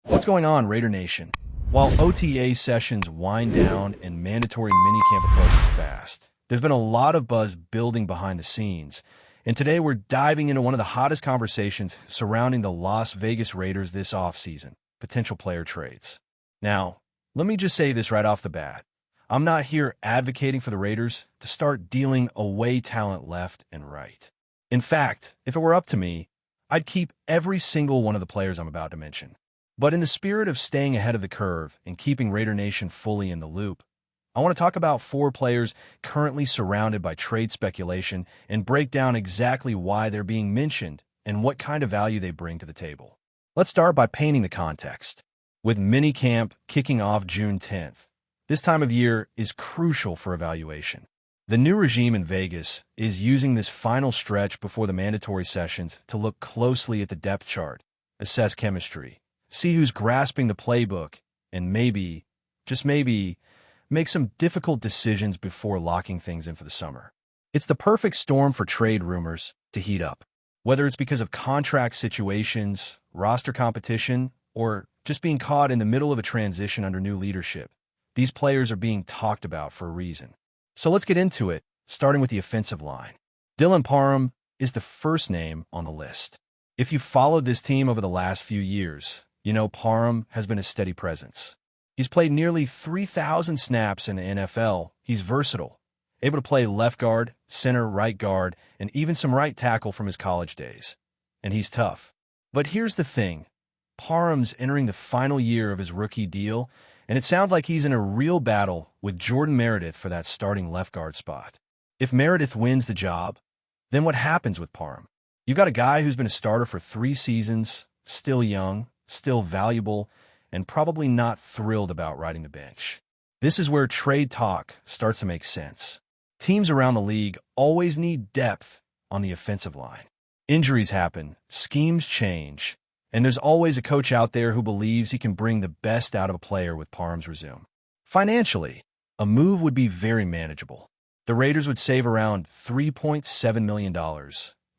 What's going on, Raider Nation? While OTA sessions wind down and mandatory minicamp approaches fast, there's been a lot of buzz building behind the scenes, and today we're diving into one of the hottest conversations surrounding the Las Vegas Raiders this offseason, potential player trades. Now, let me just say this right off the bat. I'm not here advocating for the Raiders to start dealing away talent left and right. In fact, if it were up to me, I'd keep every single one of the players I'm about to mention. But in the spirit of staying ahead of the curve and keeping Raider Nation fully in the loop, I want to talk about 4 players currently surrounded by trade speculation and break down exactly why they're being mentioned and what kind of value they bring to the table. Let's start by painting the context. With minicamp kicking off June 10th, this time of year is crucial for evaluation. The new regime in Vegas is using this final stretch before the mandatory sessions to look closely at the depth chart, assess chemistry, see who's grasping the playbook, and maybe, just maybe, make some difficult decisions before locking things in for the summer. It's the perfect storm for trade rumors to heat up. Whether it's because of contract situations, roster competition, or just being caught in the middle of a transition under new leadership, these players are being talked about for a reason. So let's get into it, starting with the offensive line. Dylan Parham is the first name on the list. If you've followed this team over the last few years, you know Parham has been a steady presence. He's played nearly 3,000 snaps in the NFL. He's versatile, able to play left guard, center, right guard, and even some right tackle from his college days. And he's tough. But here's the thing. Parham's entering the final year of his rookie deal, and it sounds like he's in a real battle with Jordan Meredith for that starting left guard spot. If Meredith wins the job, then what happens with Parham? You've got a guy who's been a starter for 3 seasons, still young, still valuable, and probably not thrilled about riding the bench. This is where trade talk starts to make sense. Teams around the league always need depth on the offensive line. Injuries happen, schemes change, and there's always a coach out there who believes he can bring the best out of a player with Parham's resume. Financially, a move would be very manageable. The Raiders would save around $3.7 million,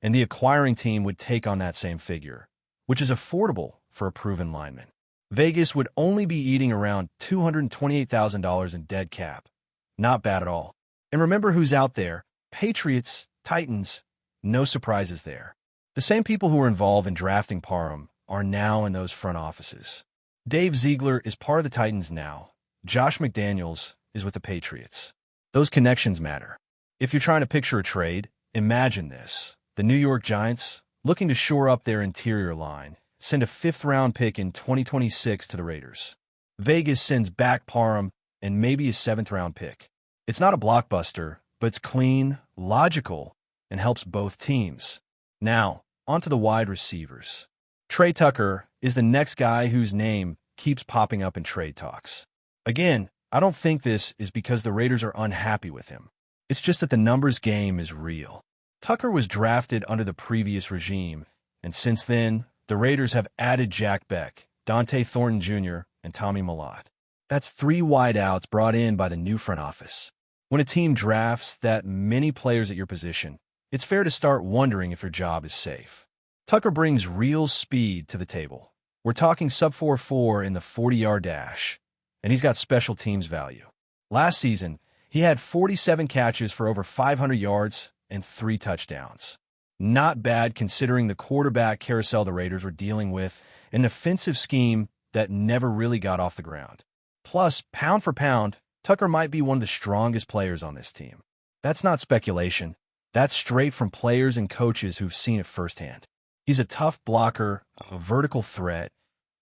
and the acquiring team would take on that same figure, which is affordable for a proven lineman. Vegas would only be eating around $228,000 in dead cap. Not bad at all. And remember who's out there. Patriots, Titans, no surprises there. The same people who were involved in drafting Parham are now in those front offices. Dave Ziegler is part of the Titans now. Josh McDaniels is with the Patriots. Those connections matter. If you're trying to picture a trade, imagine this. The New York Giants, looking to shore up their interior line, send a 5th-round pick in 2026 to the Raiders. Vegas sends back Parham and maybe a 7th-round pick. It's not a blockbuster, but it's clean, logical, and helps both teams. Now, onto the wide receivers. Trey Tucker is the next guy whose name keeps popping up in trade talks. Again, I don't think this is because the Raiders are unhappy with him. It's just that the numbers game is real. Tucker was drafted under the previous regime, and since then, the Raiders have added Jack Beck, Dante Thornton Jr., and Tommy Millott. That's 3 wideouts brought in by the new front office. When a team drafts that many players at your position, it's fair to start wondering if your job is safe. Tucker brings real speed to the table. We're talking sub 4.4 in the 40-yard dash, and he's got special teams value. Last season, he had 47 catches for over 500 yards and 3 touchdowns. Not bad considering the quarterback carousel the Raiders were dealing with, an offensive scheme that never really got off the ground. Plus, pound for pound, Tucker might be one of the strongest players on this team. That's not speculation. That's straight from players and coaches who've seen it firsthand. He's a tough blocker, a vertical threat,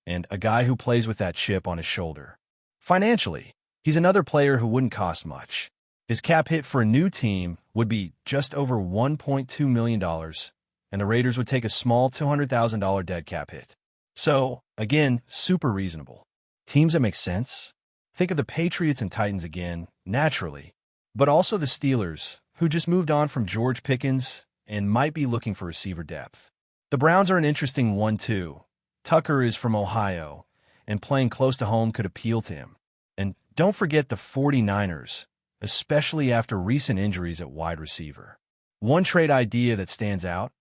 and a guy who plays with that chip on his shoulder. Financially, he's another player who wouldn't cost much. His cap hit for a new team would be just over $1.2 million, and the Raiders would take a small $200,000 dead cap hit. So, again, super reasonable. Teams that make sense? Think of the Patriots and Titans again, naturally, but also the Steelers, who just moved on from George Pickens and might be looking for receiver depth. The Browns are an interesting one, too. Tucker is from Ohio, and playing close to home could appeal to him. And don't forget the 49ers, especially after recent injuries at wide receiver. One trade idea that stands out,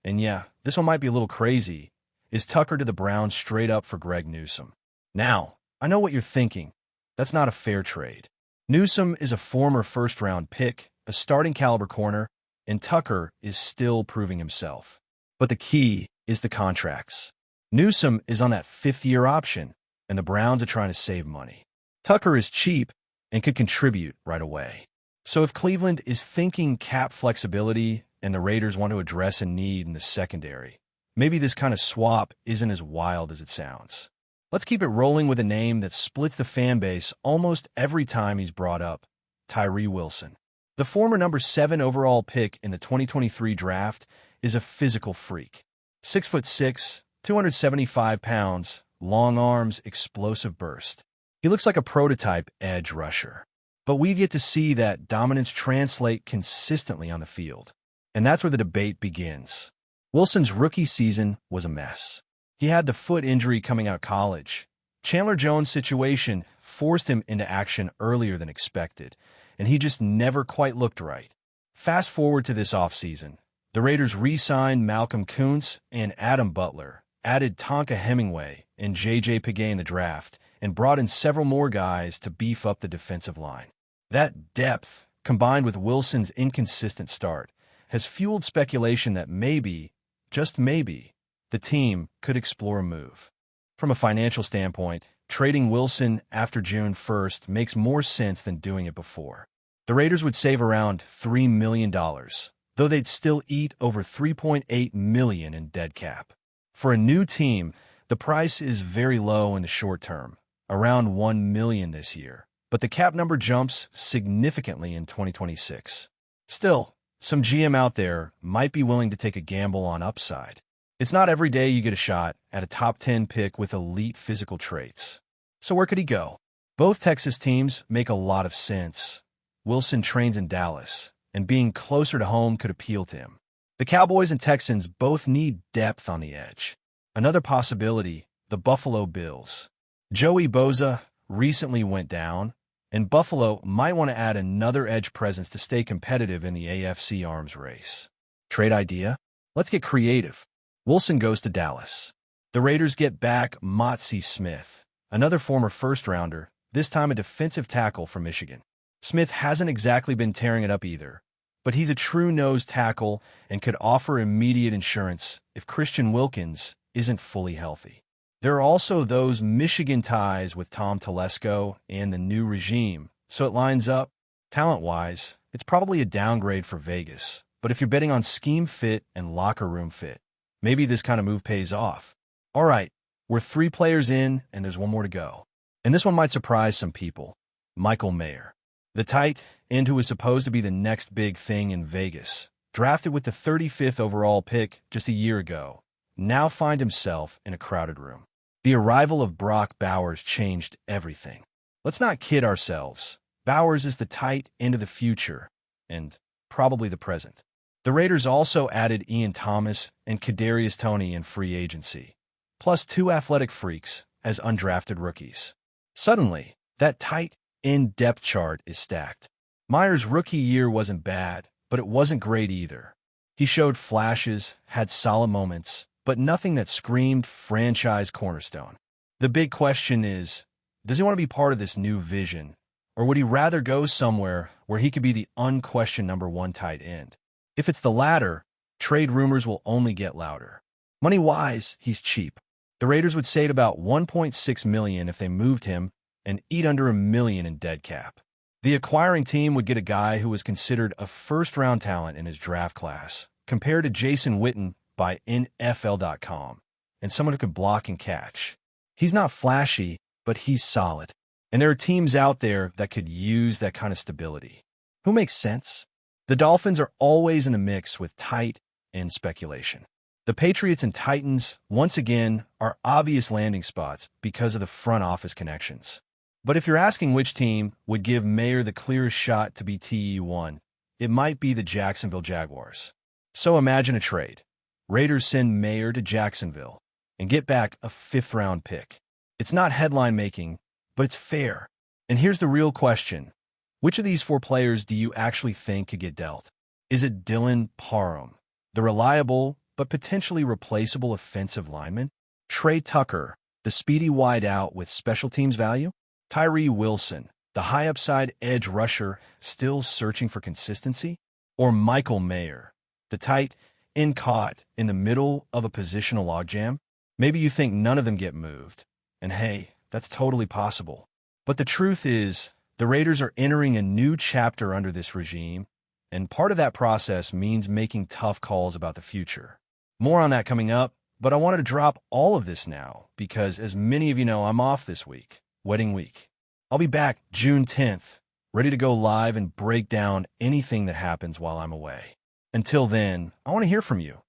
and yeah, this one might be a little crazy, Is Tucker to the Browns straight up for Greg Newsome? Now, I know what you're thinking. That's not a fair trade. Newsome is a former first-round pick, a starting caliber corner, and Tucker is still proving himself. But the key is the contracts. Newsome is on that fifth-year option, and the Browns are trying to save money. Tucker is cheap and could contribute right away. So if Cleveland is thinking cap flexibility and the Raiders want to address a need in the secondary, maybe this kind of swap isn't as wild as it sounds. Let's keep it rolling with a name that splits the fan base almost every time he's brought up, Tyree Wilson. The former number 7 overall pick in the 2023 draft is a physical freak. 6'6", 275 pounds, long arms, explosive burst. He looks like a prototype edge rusher. But we've yet to see that dominance translate consistently on the field. And that's where the debate begins. Wilson's rookie season was a mess. He had the foot injury coming out of college. Chandler Jones' situation forced him into action earlier than expected, and he just never quite looked right. Fast forward to this offseason. The Raiders re-signed Malcolm Kuntz and Adam Butler, added Tonka Hemingway and J.J. Piguet in the draft, and brought in several more guys to beef up the defensive line. That depth, combined with Wilson's inconsistent start, has fueled speculation that maybe, just maybe, the team could explore a move. From a financial standpoint, trading Wilson after June 1st makes more sense than doing it before. The Raiders would save around $3 million, though they'd still eat over $3.8 million in dead cap. For a new team, the price is very low in the short term, around $1 million this year, but the cap number jumps significantly in 2026. Still, some GM out there might be willing to take a gamble on upside. It's not every day you get a shot at a top 10 pick with elite physical traits. So where could he go? Both Texas teams make a lot of sense. Wilson trains in Dallas, and being closer to home could appeal to him. The Cowboys and Texans both need depth on the edge. Another possibility, the Buffalo Bills. Joey Bosa recently went down, and Buffalo might want to add another edge presence to stay competitive in the AFC arms race. Trade idea? Let's get creative. Wilson goes to Dallas. The Raiders get back Motzie Smith, another former first-rounder, this time a defensive tackle from Michigan. Smith hasn't exactly been tearing it up either, but he's a true nose tackle and could offer immediate insurance if Christian Wilkins isn't fully healthy. There are also those Michigan ties with Tom Telesco and the new regime, so it lines up. Talent-wise, it's probably a downgrade for Vegas, but if you're betting on scheme fit and locker room fit, maybe this kind of move pays off. All right, we're 3 players in, and there's one more to go. And this one might surprise some people. Michael Mayer, the tight end who was supposed to be the next big thing in Vegas, drafted with the 35th overall pick just a year ago, now find himself in a crowded room. The arrival of Brock Bowers changed everything. Let's not kid ourselves. Bowers is the tight end of the future, and probably the present. The Raiders also added Ian Thomas and Kadarius Toney in free agency, plus 2 athletic freaks as undrafted rookies. Suddenly, that tight end depth chart is stacked. Mayer's rookie year wasn't bad, but it wasn't great either. He showed flashes, had solid moments, but nothing that screamed franchise cornerstone. The big question is, does he want to be part of this new vision, or would he rather go somewhere where he could be the unquestioned number 1 tight end? If it's the latter, trade rumors will only get louder. Money-wise, he's cheap. The Raiders would save about $1.6 million if they moved him and eat under $1 million in dead cap. The acquiring team would get a guy who was considered a first-round talent in his draft class, compared to Jason Witten by NFL.com, and someone who could block and catch. He's not flashy, but he's solid. And there are teams out there that could use that kind of stability. Who makes sense? The Dolphins are always in the mix with tight end speculation. The Patriots and Titans, once again, are obvious landing spots because of the front office connections. But if you're asking which team would give Mayer the clearest shot to be TE1, it might be the Jacksonville Jaguars. So imagine a trade. Raiders send Mayer to Jacksonville and get back a 5th-round pick. It's not headline-making, but it's fair. And here's the real question. Which of these 4 players do you actually think could get dealt? Is it Dylan Parham, the reliable but potentially replaceable offensive lineman? Trey Tucker, the speedy wideout with special teams value? Tyree Wilson, the high-upside edge rusher still searching for consistency? Or Michael Mayer, the tight end caught in the middle of a positional logjam? Maybe you think none of them get moved. And hey, that's totally possible. But the truth is, the Raiders are entering a new chapter under this regime, and part of that process means making tough calls about the future. More on that coming up, but I wanted to drop all of this now because, as many of you know, I'm off this week, wedding week. I'll be back June 10th, ready to go live and break down anything that happens while I'm away. Until then, I want to hear from you.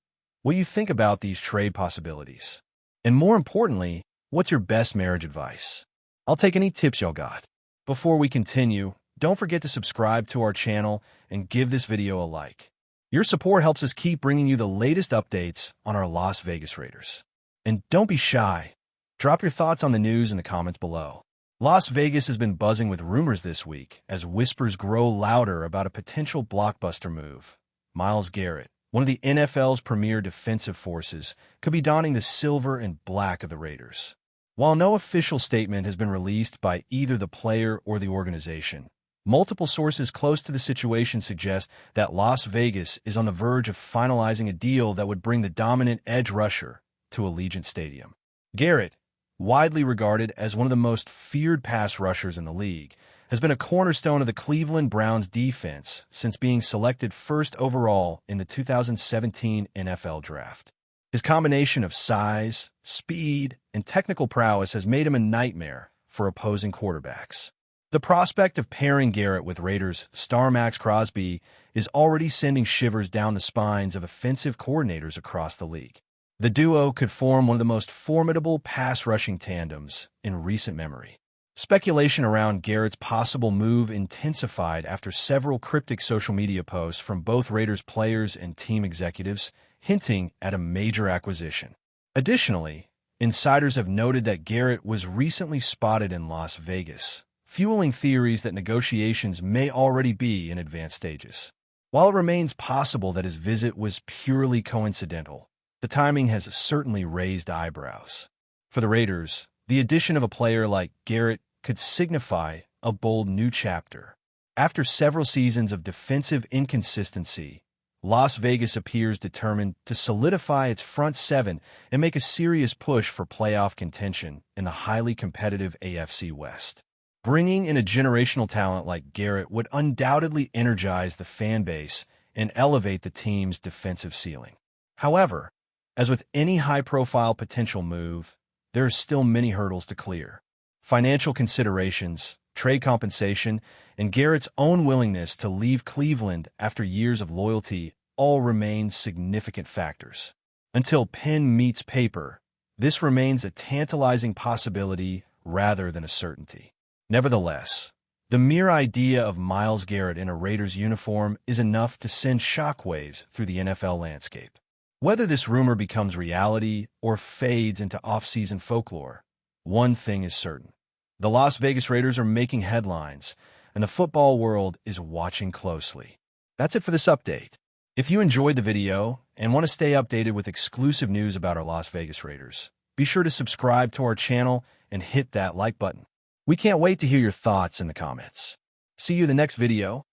What do you think about these trade possibilities? And more importantly, what's your best marriage advice? I'll take any tips y'all got. Before we continue, don't forget to subscribe to our channel and give this video a like. Your support helps us keep bringing you the latest updates on our Las Vegas Raiders. And don't be shy. Drop your thoughts on the news in the comments below. Las Vegas has been buzzing with rumors this week as whispers grow louder about a potential blockbuster move. Myles Garrett, one of the NFL's premier defensive forces, could be donning the silver and black of the Raiders. While no official statement has been released by either the player or the organization, multiple sources close to the situation suggest that Las Vegas is on the verge of finalizing a deal that would bring the dominant edge rusher to Allegiant Stadium. Garrett, widely regarded as one of the most feared pass rushers in the league, has been a cornerstone of the Cleveland Browns defense since being selected first overall in the 2017 NFL Draft. His combination of size, speed, and technical prowess has made him a nightmare for opposing quarterbacks. The prospect of pairing Garrett with Raiders star Max Crosby is already sending shivers down the spines of offensive coordinators across the league. The duo could form one of the most formidable pass-rushing tandems in recent memory. Speculation around Garrett's possible move intensified after several cryptic social media posts from both Raiders players and team executives hinting at a major acquisition. Additionally, insiders have noted that Garrett was recently spotted in Las Vegas, fueling theories that negotiations may already be in advanced stages. While it remains possible that his visit was purely coincidental, the timing has certainly raised eyebrows. For the Raiders, the addition of a player like Garrett could signify a bold new chapter. After several seasons of defensive inconsistency, Las Vegas appears determined to solidify its front seven and make a serious push for playoff contention in the highly competitive AFC West. Bringing in a generational talent like Garrett would undoubtedly energize the fan base and elevate the team's defensive ceiling. However, as with any high-profile potential move, there are still many hurdles to clear. Financial considerations, trade compensation, and Garrett's own willingness to leave Cleveland after years of loyalty all remain significant factors. Until pen meets paper, this remains a tantalizing possibility rather than a certainty. Nevertheless, the mere idea of Myles Garrett in a Raiders uniform is enough to send shockwaves through the NFL landscape. Whether this rumor becomes reality or fades into off-season folklore, one thing is certain. The Las Vegas Raiders are making headlines, and the football world is watching closely. That's it for this update. If you enjoyed the video and want to stay updated with exclusive news about our Las Vegas Raiders, be sure to subscribe to our channel and hit that like button. We can't wait to hear your thoughts in the comments. See you in the next video.